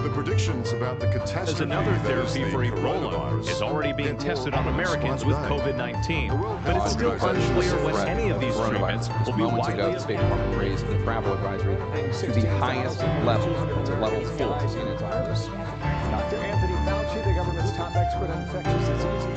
The predictions about the catastrophe. As another therapy for Ebola is already being tested on Americans with COVID-19, but it's still unclear when any of these treatments will be widely available. The State Department raised the travel advisory to the highest level, to level 4 in its office. Dr. Anthony Fauci, the government's top expert on infectious diseases.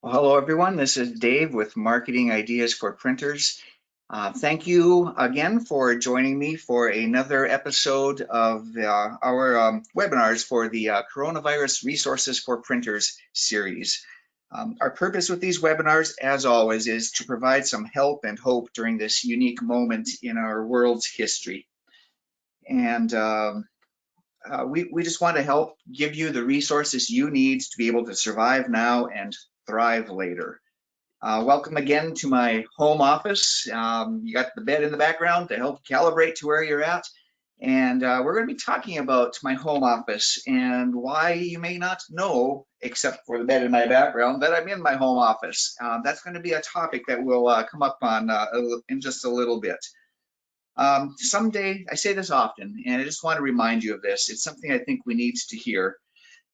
Well, hello, everyone. This is Dave with Marketing Ideas for Printers. Thank you again for joining me for another episode of our webinars for the Coronavirus Resources for Printers series. Our purpose with these webinars, as always, is to provide some help and hope during this unique moment in our world's history. And we just want to help give you the resources you need to be able to survive now and thrive later. Welcome again to my home office. You got the bed in the background to help calibrate to where you're at. And we're going to be talking about my home office and why you may not know, except for the bed in my background, that I'm in my home office. That's going to be a topic that will come up on in just a little bit. Someday, I say this often, and I just want to remind you of this. It's something I think we need to hear.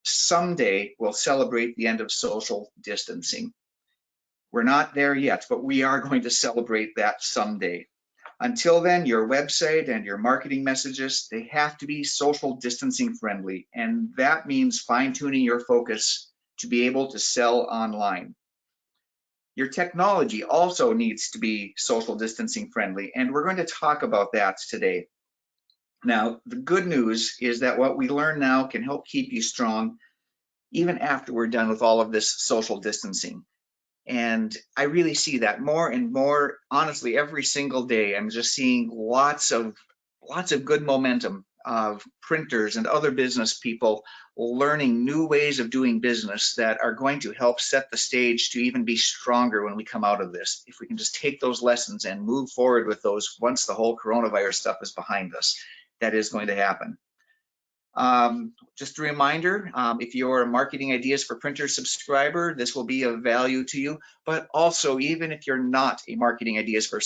Someday we'll celebrate the end of social distancing. We're not there yet, but we are going to celebrate that someday. Until then, your website and your marketing messages, they have to be social distancing friendly, and that means fine-tuning your focus to be able to sell online. Your technology also needs to be social distancing friendly, and we're going to talk about that today. Now, the good news is that what we learn now can help keep you strong even after we're done with all of this social distancing. And I really see that more and more, honestly, every single day. I'm just seeing lots of good momentum of printers and other business people learning new ways of doing business that are going to help set the stage to even be stronger when we come out of this. If we can just take those lessons and move forward with those once the whole coronavirus stuff is behind us, that is going to happen. Just a reminder, if you're a Marketing Ideas for Printers subscriber, this will be of value to you, but also even if you're not a Marketing Ideas for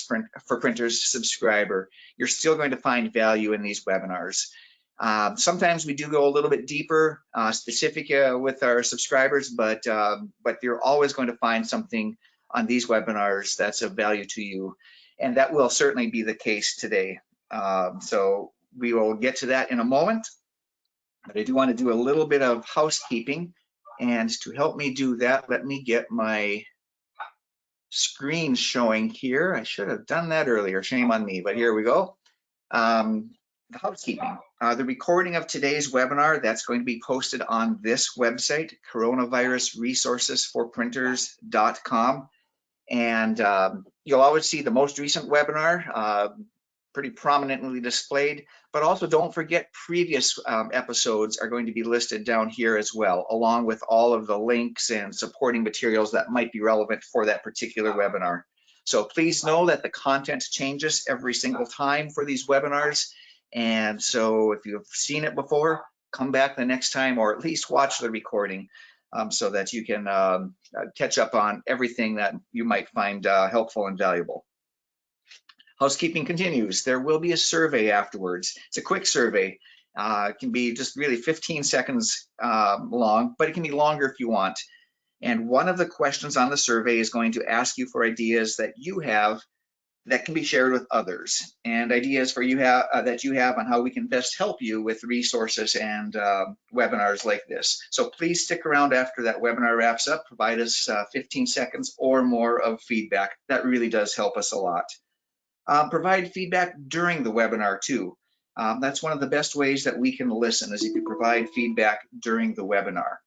Printers subscriber, you're still going to find value in these webinars. Sometimes we do go a little bit deeper, specific with our subscribers, but you're always going to find something on these webinars that's of value to you, and that will certainly be the case today. So we will get to that in a moment. But I do want to do a little bit of housekeeping, and to help me do that, let me get my screen showing here. I should have done that earlier, shame on me, but here we go. The housekeeping. The recording of today's webinar, that's going to be posted on this website, coronavirusresourcesforprinters.com, and you'll always see the most recent webinar pretty prominently displayed, but also don't forget previous episodes are going to be listed down here as well, along with all of the links and supporting materials that might be relevant for that particular webinar. So please know that the content changes every single time for these webinars, and so if you've seen it before, come back the next time or at least watch the recording so that you can catch up on everything that you might find helpful and valuable. Housekeeping continues. There will be a survey afterwards. It's a quick survey. It can be just really 15 seconds long, but it can be longer if you want. And one of the questions on the survey is going to ask you for ideas that you have that can be shared with others, and ideas for that you have on how we can best help you with resources and webinars like this. So please stick around after that webinar wraps up. Provide us 15 seconds or more of feedback. That really does help us a lot. Provide feedback during the webinar too. That's one of the best ways that we can listen, is if you provide feedback during the webinar.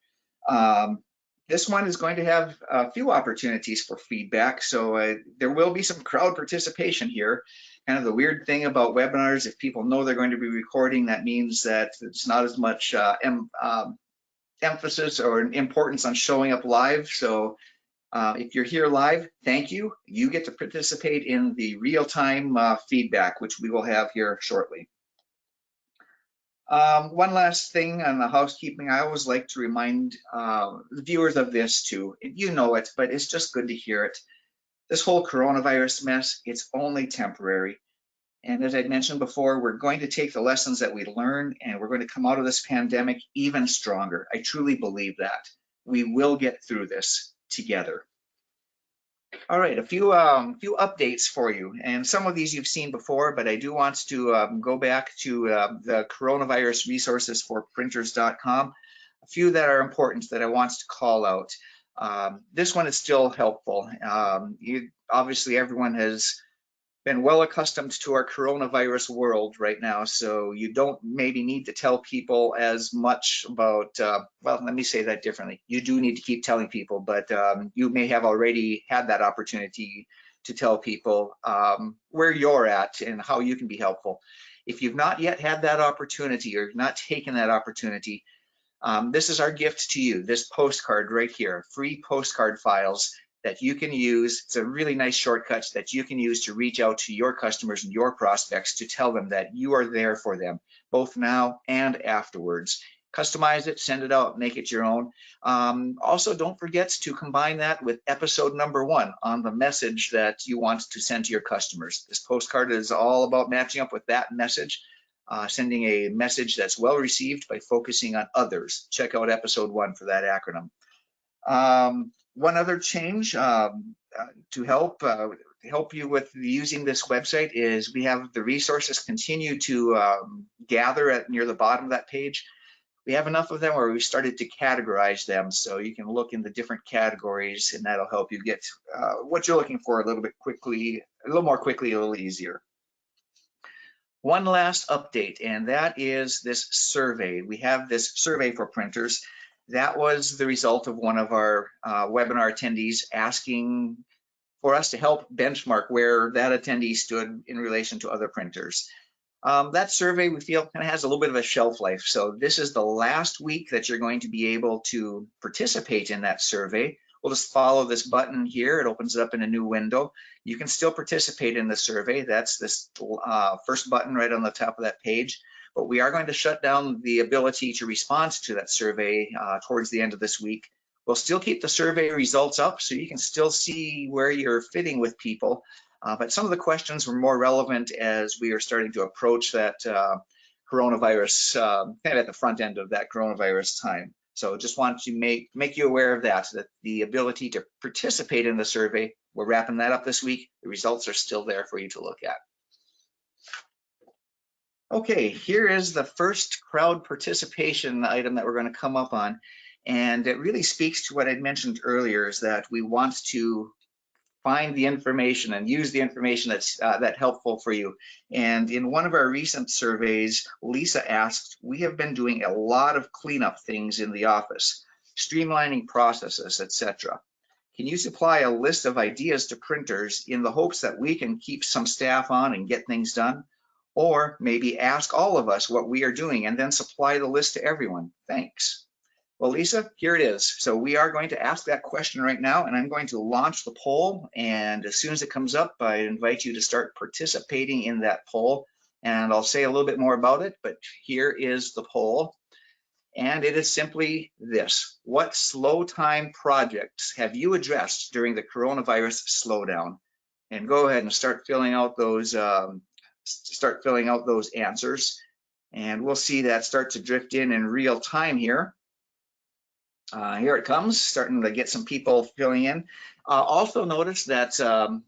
This one is going to have a few opportunities for feedback, so there will be some crowd participation here. kind of the weird thing about webinars. If people know they're going to be recording, that means that it's not as much emphasis or importance on showing up live. So if you're here live, thank you. You get to participate in the real-time feedback, which we will have here shortly. One last thing on the housekeeping, I always like to remind the viewers of this too. You know it, but it's just good to hear it. This whole coronavirus mess, it's only temporary. And as I mentioned before, we're going to take the lessons that we learn and we're going to come out of this pandemic even stronger. I truly believe that. We will get through this together. All right, a few updates for you, and some of these you've seen before, but I do want to go back to the coronavirus resources for printers.com. A few that are important that I want to call out. This one is still helpful. Obviously, everyone has been well accustomed to our coronavirus world right now, so you don't maybe need to tell people as much about, well, let me say that differently. You do need to keep telling people, but you may have already had that opportunity to tell people where you're at and how you can be helpful. If you've not yet had that opportunity or not taken that opportunity, this is our gift to you, this postcard right here, free postcard files that you can use. It's a really nice shortcut that you can use to reach out to your customers and your prospects to tell them that you are there for them, both now and afterwards. Customize it, send it out, make it your own. Also, don't forget to combine that with episode number 1 on the message that you want to send to your customers. This postcard is all about matching up with that message, sending a message that's well received by focusing on others. Check out episode 1 for that acronym. One other change to help you with using this website is we have the resources continue to gather near the bottom of that page. We have enough of them where we started to categorize them, so you can look in the different categories, and that'll help you get what you're looking for a little more quickly, a little easier. One last update, and that is this survey. We have this survey for printers. That was the result of one of our webinar attendees asking for us to help benchmark where that attendee stood in relation to other printers. That survey, we feel, kind of has a little bit of a shelf life. So this is the last week that you're going to be able to participate in that survey. We'll just follow this button here. It opens it up in a new window. You can still participate in the survey. That's this first button right on the top of that page. But we are going to shut down the ability to respond to that survey towards the end of this week. We'll still keep the survey results up so you can still see where you're fitting with people. But some of the questions were more relevant as we are starting to approach that coronavirus, kind of at the front end of that coronavirus time. So just want to make you aware of that the ability to participate in the survey, we're wrapping that up this week. The results are still there for you to look at. Okay, here is the first crowd participation item that we're going to come up on. And it really speaks to what I'd mentioned earlier, is that we want to find the information and use the information that's helpful for you. And in one of our recent surveys, Lisa asked, we have been doing a lot of cleanup things in the office, streamlining processes, etc. Can you supply a list of ideas to printers in the hopes that we can keep some staff on and get things done? Or maybe ask all of us what we are doing and then supply the list to everyone. Thanks. Well, Lisa, here it is. So we are going to ask that question right now, and I'm going to launch the poll. And as soon as it comes up, I invite you to start participating in that poll. And I'll say a little bit more about it, but here is the poll. And it is simply this: what slow time projects have you addressed during the coronavirus slowdown? And go ahead and start filling out those answers. And we'll see that start to drift in real time here. Here it comes, starting to get some people filling in. Also notice that,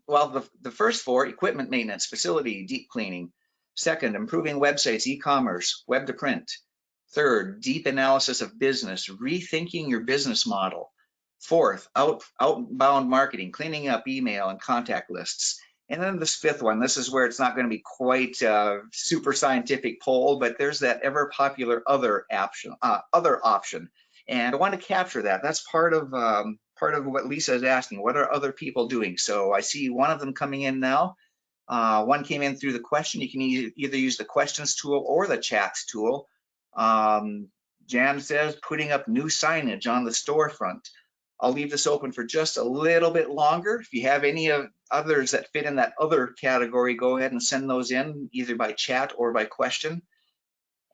well, the first 4, equipment maintenance, facility, deep cleaning. Second, improving websites, e-commerce, web to print. Third, deep analysis of business, rethinking your business model. Fourth, outbound marketing, cleaning up email and contact lists. And then this 5th one, this is where it's not going to be quite a super scientific poll, but there's that ever popular other option. And I want to capture that. That's part of what Lisa is asking. What are other people doing? So I see one of them coming in now. One came in through the question. You can either use the questions tool or the chats tool. Jan says, putting up new signage on the storefront. I'll leave this open for just a little bit longer. If you have any of others that fit in that other category, go ahead and send those in either by chat or by question.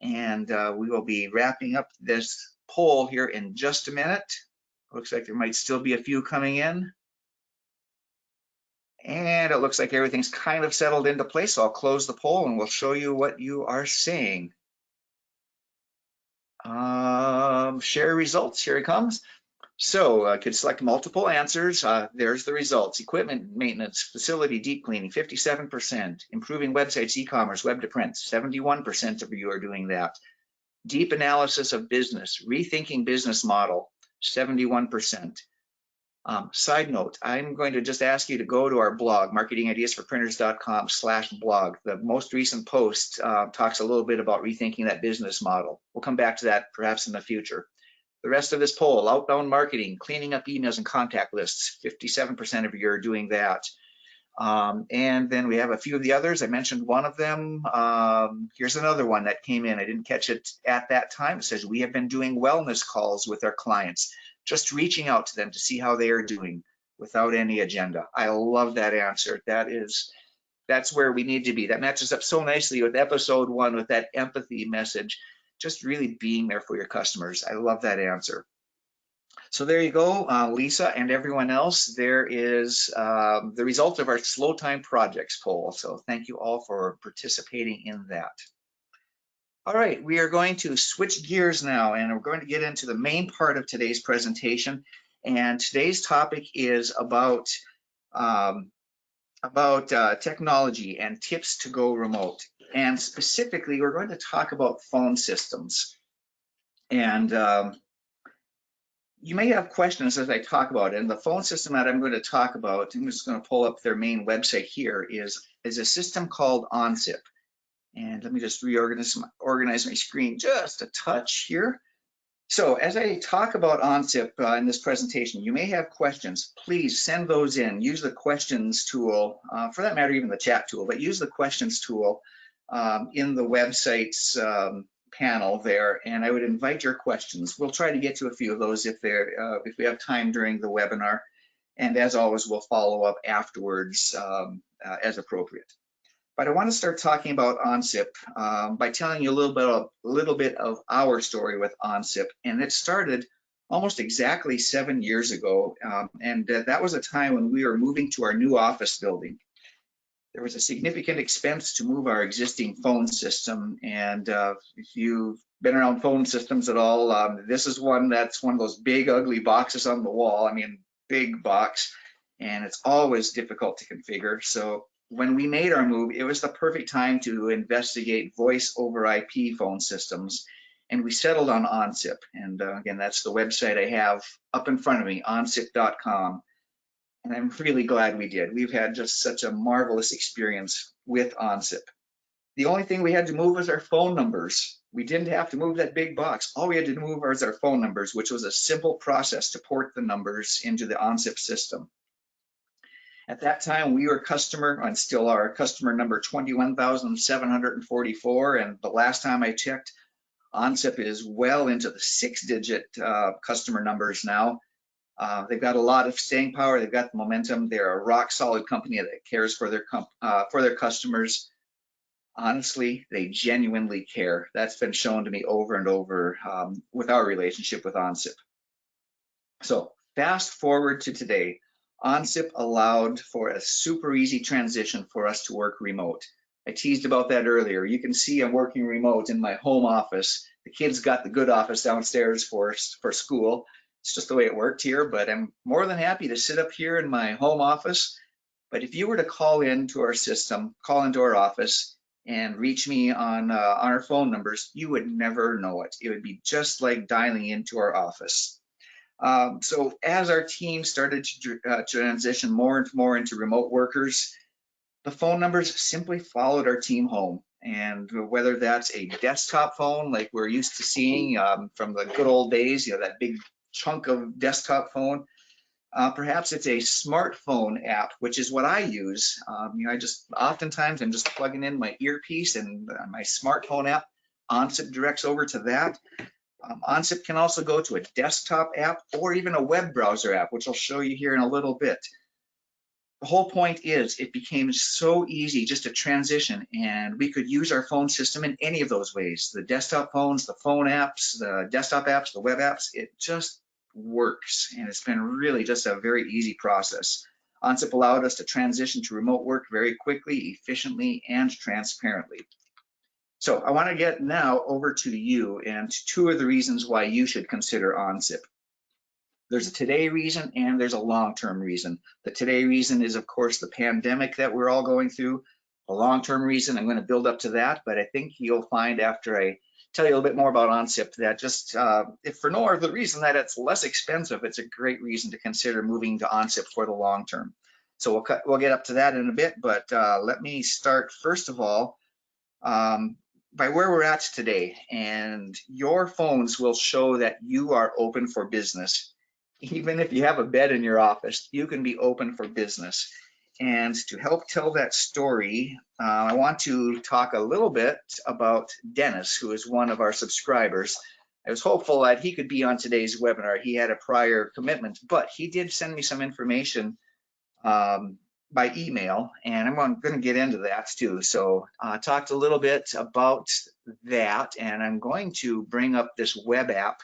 And we will be wrapping up this poll here in just a minute. Looks like there might still be a few coming in. And it looks like everything's kind of settled into place. So I'll close the poll and we'll show you what you are saying. Share results, here it comes. So I could select multiple answers. There's the results. Equipment maintenance, facility deep cleaning, 57%. Improving websites, e-commerce, web to print, 71% of you are doing that. Deep analysis of business, rethinking business model, 71%. Side note, I'm going to just ask you to go to our blog, marketingideasforprinters.com/blog. The most recent post talks a little bit about rethinking that business model. We'll come back to that perhaps in the future. The rest of this poll, outbound marketing, cleaning up emails and contact lists, 57% of you are doing that. And then we have a few of the others. I mentioned one of them. Here's another one that came in. I didn't catch it at that time. It says, we have been doing wellness calls with our clients, just reaching out to them to see how they are doing without any agenda. I love that answer. That's where we need to be. That matches up so nicely with episode 1 with that empathy message. Just really being there for your customers. I love that answer. So there you go, Lisa and everyone else. There is the result of our slow time projects poll. So thank you all for participating in that. All right, we are going to switch gears now and we're going to get into the main part of today's presentation. And today's topic is about technology and tips to go remote. And specifically, we're going to talk about phone systems. And you may have questions as I talk about it. And the phone system that I'm going to talk about, I'm just going to pull up their main website here, is a system called OnSIP. And let me just organize my screen just a touch here. So as I talk about OnSIP in this presentation, you may have questions. Please send those in. Use the questions tool, for that matter, even the chat tool, but use the questions tool in the website's panel there, and I would invite your questions. We'll try to get to a few of those if we have time during the webinar, and as always, we'll follow up afterwards as appropriate. But I want to start talking about OnSIP by telling you a little bit of our story with OnSIP, and it started almost exactly 7 years ago, and that was a time when we were moving to our new office building. There was a significant expense to move our existing phone system, and if you've been around phone systems at all, this is one that's one of those big ugly boxes on the wall. I mean, big box, and it's always difficult to configure. So when we made our move, it was the perfect time to investigate voice over IP phone systems, and we settled on OnSIP. And again, that's the website I have up in front of me, onsip.com. And I'm really glad we did. We've had just such a marvelous experience with OnSIP. The only thing we had to move was our phone numbers. We didn't have to move that big box. All we had to move was our phone numbers, which was a simple process to port the numbers into the OnSIP system. At that time, we were customer, and still are, customer number 21,744. And the last time I checked, OnSIP is well into the 6-digit customer numbers now. They've got a lot of staying power. They've got the momentum. They're a rock solid company that cares for their customers. Honestly, they genuinely care. That's been shown to me over and over with our relationship with OnSIP. So fast forward to today, OnSIP allowed for a super easy transition for us to work remote. I teased about that earlier. You can see I'm working remote in my home office. The kids got the good office downstairs for school. It's just the way it worked here, but I'm more than happy to sit up here in my home office. But if you were to call into our system, call into our office and reach me on our phone numbers, you would never know it. It would be just like dialing into our office. So as our team started to transition more and more into remote workers, the phone numbers simply followed our team home. And whether that's a desktop phone like we're used to seeing from the good old days, you know, that big chunk of desktop phone, Perhaps it's a smartphone app, which is what I use. I just oftentimes I'm just plugging in my earpiece and my smartphone app. OnSIP directs over to that. OnSIP can also go to a desktop app or even a web browser app, which I'll show you here in a little bit. The whole point is it became so easy just to transition, and we could use our phone system in any of those ways. The desktop phones, the phone apps, the desktop apps, the web apps, it just works, and it's been really just a very easy process. OnSIP allowed us to transition to remote work very quickly, efficiently, and transparently. So I want to get now over to you and two of the reasons why you should consider OnSIP. There's a today reason and there's a long-term reason. The today reason is, of course, the pandemic that we're all going through. The long-term reason, I'm going to build up to that, but I think you'll find after I tell you a little bit more about OnSIP that just, if for no other reason that it's less expensive, it's a great reason to consider moving to OnSIP for the long term. So we'll get up to that in a bit, but let me start first of all by where we're at today. And your phones will show that you are open for business. Even if you have a bed in your office, you can be open for business. And to help tell that story, I want to talk a little bit about Dennis, who is one of our subscribers. I was hopeful that he could be on today's webinar. He had a prior commitment, but he did send me some information by email, and I'm going to get into that too. So I talked a little bit about that, and I'm going to bring up this web app.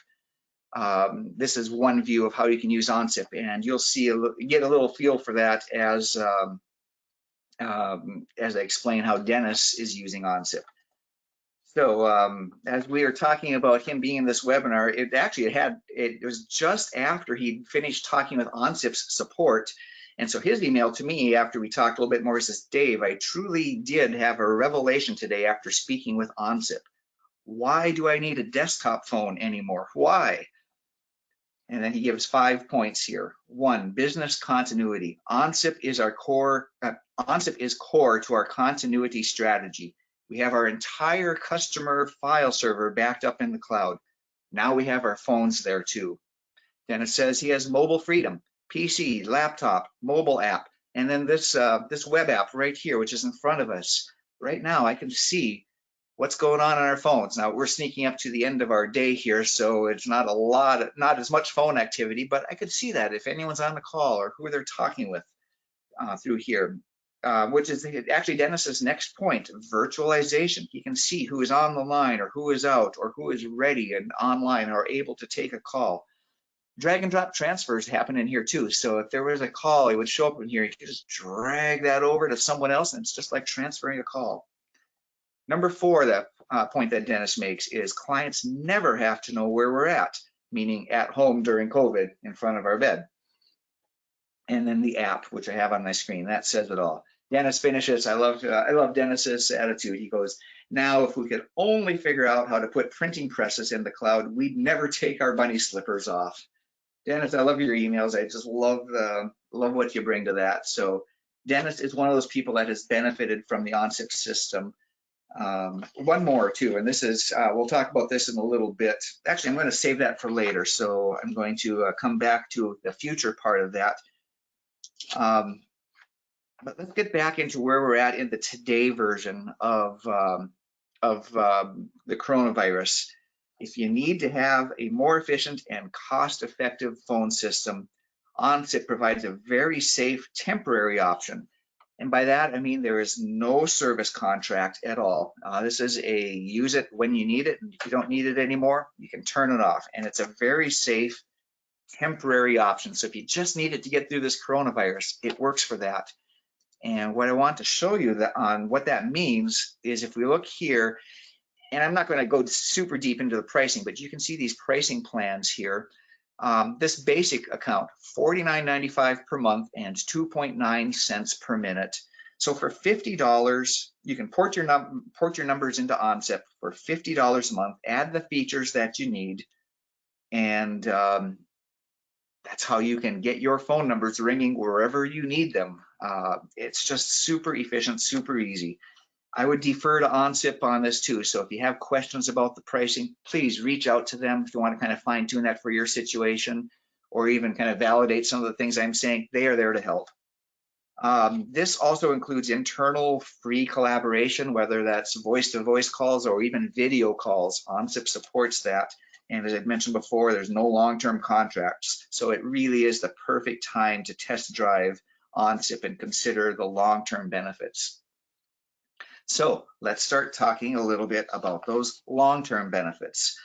This is one view of how you can use OnSIP, and you'll see get a little feel for that as I explain how Dennis is using OnSIP. So as we are talking about him being in this webinar, it was just after he'd finished talking with OnSIP's support. And so his email to me after we talked a little bit more says, Dave, I truly did have a revelation today after speaking with OnSIP. Why do I need a desktop phone anymore? Why? And then he gives 5 points here. 1, business continuity. OnSIP is our core. OnSIP is core to our continuity strategy. We have our entire customer file server backed up in the cloud. Now we have our phones there too. Then it says he has mobile freedom, PC, laptop, mobile app, and then this web app right here, which is in front of us. Right now, I can see what's going on our phones. Now we're sneaking up to the end of our day here, so it's not not as much phone activity, but I could see that if anyone's on the call or who they're talking with through here, which is actually Dennis's next point, virtualization. He can see who is on the line or who is out or who is ready and online or able to take a call. Drag and drop transfers happen in here too. So if there was a call, it would show up in here. You could just drag that over to someone else, and it's just like transferring a call. Number 4, the point that Dennis makes is clients never have to know where we're at, meaning at home during COVID in front of our bed. And then the app, which I have on my screen, that says it all. Dennis finishes. I love Dennis's attitude. He goes, now if we could only figure out how to put printing presses in the cloud, we'd never take our bunny slippers off. Dennis, I love your emails. I just love what you bring to that. So Dennis is one of those people that has benefited from the OnSIP system. One more too, and this is, we'll talk about this in a little bit. Actually, I'm going to save that for later. So I'm going to come back to the future part of that. But let's get back into where we're at in the today version of the coronavirus. If you need to have a more efficient and cost-effective phone system, OnSIP provides a very safe temporary option. And by that, I mean there is no service contract at all. This is a use it when you need it, and if you don't need it anymore, you can turn it off. And it's a very safe temporary option. So if you just need it to get through this coronavirus, it works for that. And what I want to show you on what that means is if we look here, and I'm not going to go super deep into the pricing, but you can see these pricing plans here. This basic account, $49.95 per month and 2.9 cents per minute. So for $50, you can port your numbers into OnSIP for $50 a month, add the features that you need, and that's how you can get your phone numbers ringing wherever you need them. It's just super efficient, super easy. I would defer to OnSIP on this too. So if you have questions about the pricing, please reach out to them if you want to kind of fine tune that for your situation, or even kind of validate some of the things I'm saying, they are there to help. This also includes internal free collaboration, whether that's voice-to-voice calls or even video calls. OnSIP supports that. And as I mentioned before, there's no long-term contracts. So it really is the perfect time to test drive OnSIP and consider the long-term benefits. So let's start talking a little bit about those long-term benefits.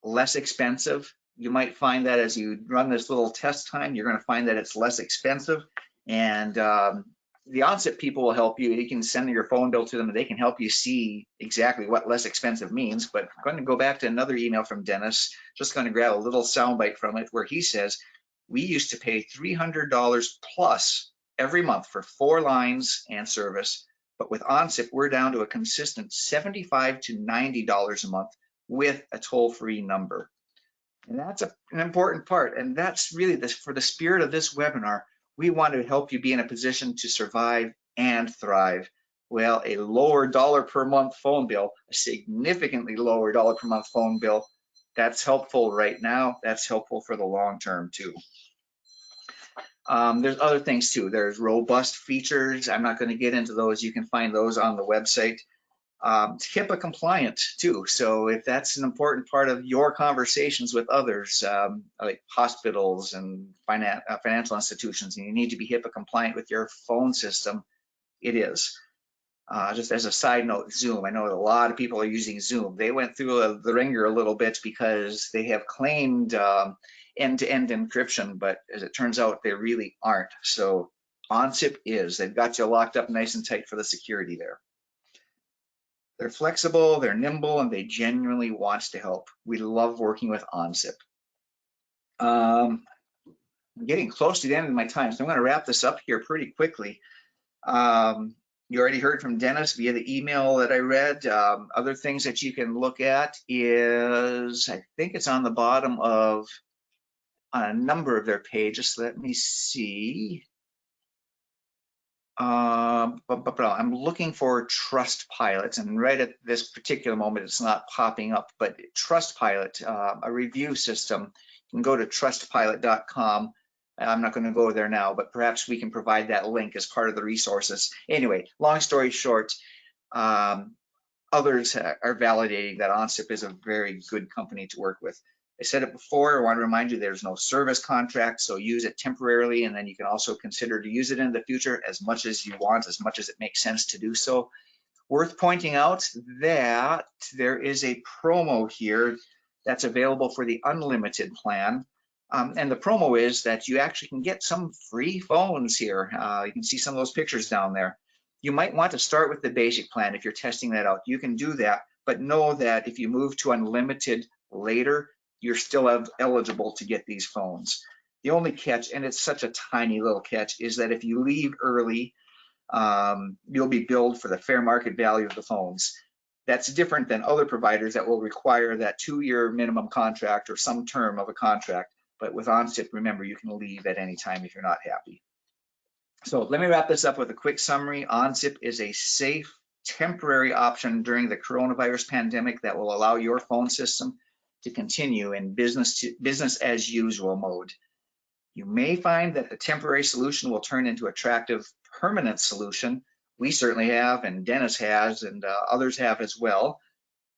Less expensive. You might find that as you run this little test time, you're going to find that it's less expensive. And the OnSIP people will help you. You can send your phone bill to them and they can help you see exactly what less expensive means. But I'm going to go back to another email from Dennis, just going to grab a little soundbite from it where he says, we used to pay $300 plus every month for 4 lines and service. But with OnSIP, we're down to a consistent $75 to $90 a month with a toll-free number. And that's an important part. And that's really this, for the spirit of this webinar, we want to help you be in a position to survive and thrive. Well, a lower dollar per month phone bill, a significantly lower dollar per month phone bill, that's helpful right now. That's helpful for the long term too. There's other things too. There's robust features. I'm not going to get into those. You can find those on the website. It's HIPAA compliant too. So if that's an important part of your conversations with others, like hospitals and financial institutions, and you need to be HIPAA compliant with your phone system, it is. Just as a side note, Zoom, I know a lot of people are using Zoom. They went through the ringer a little bit because they have claimed end-to-end encryption, but as it turns out, they really aren't. So OnSIP is. They've got you locked up nice and tight for the security there. They're flexible, they're nimble, and they genuinely want to help. We love working with OnSIP. I'm getting close to the end of my time, so I'm going to wrap this up here pretty quickly. You already heard from Dennis via the email that I read. Other things that you can look at is, I think it's on the bottom of a number of their pages. Let me see. I'm looking for Trustpilot, and right at this particular moment, it's not popping up, but Trustpilot, a review system, you can go to trustpilot.com. I'm not going to go there now, but perhaps we can provide that link as part of the resources. Anyway, long story short, others are validating that OnSIP is a very good company to work with. I said it before, I want to remind you there's no service contract, so use it temporarily, and then you can also consider to use it in the future as much as you want, as much as it makes sense to do so. Worth pointing out that there is a promo here that's available for the unlimited plan. And the promo is that you actually can get some free phones here. You can see some of those pictures down there. You might want to start with the basic plan if you're testing that out. You can do that, but know that if you move to unlimited later, you're still eligible to get these phones. The only catch, and it's such a tiny little catch, is that if you leave early, you'll be billed for the fair market value of the phones. That's different than other providers that will require that 2-year minimum contract or some term of a contract. But with OnSIP, remember, you can leave at any time if you're not happy. So let me wrap this up with a quick summary. OnSIP is a safe, temporary option during the coronavirus pandemic that will allow your phone system to continue in business as usual mode. You may find that the temporary solution will turn into attractive permanent solution. We certainly have, and Dennis has, and others have as well.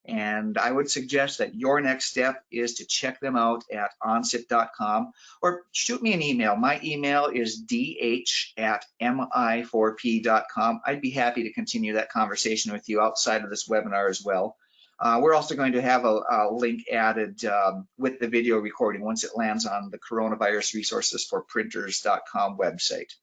And I would suggest that your next step is to check them out at onsip.com or shoot me an email. My email is dh@mi4p.com. I'd be happy to continue that conversation with you outside of this webinar as well. We're also going to have a link added with the video recording once it lands on the coronavirus resources for printers.com website.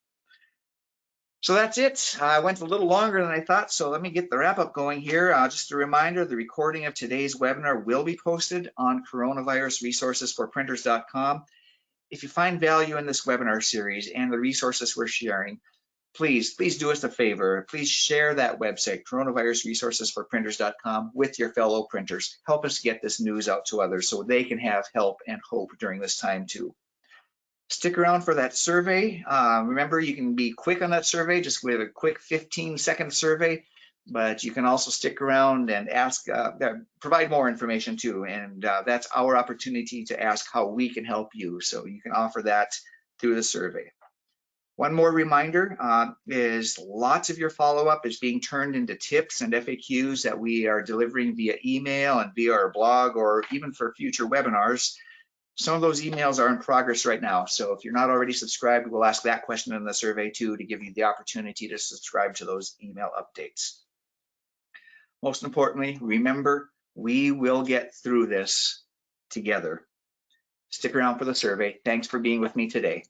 So that's it. I went a little longer than I thought, so let me get the wrap up going here. Just a reminder, the recording of today's webinar will be posted on coronavirus resources for printers.com. If you find value in this webinar series and the resources we're sharing, please do us a favor. Please share that website, coronavirus resources for printers.com, with your fellow printers. Help us get this news out to others so they can have help and hope during this time too. Stick around for that survey. Remember, you can be quick on that survey, just with a quick 15-second survey. but you can also stick around and ask, provide more information too. And that's our opportunity to ask how we can help you. So you can offer that through the survey. One more reminder is lots of your follow-up is being turned into tips and FAQs that we are delivering via email and via our blog, or even for future webinars. Some of those emails are in progress right now. So if you're not already subscribed, we'll ask that question in the survey too, to give you the opportunity to subscribe to those email updates. Most importantly, remember, we will get through this together. Stick around for the survey. Thanks for being with me today.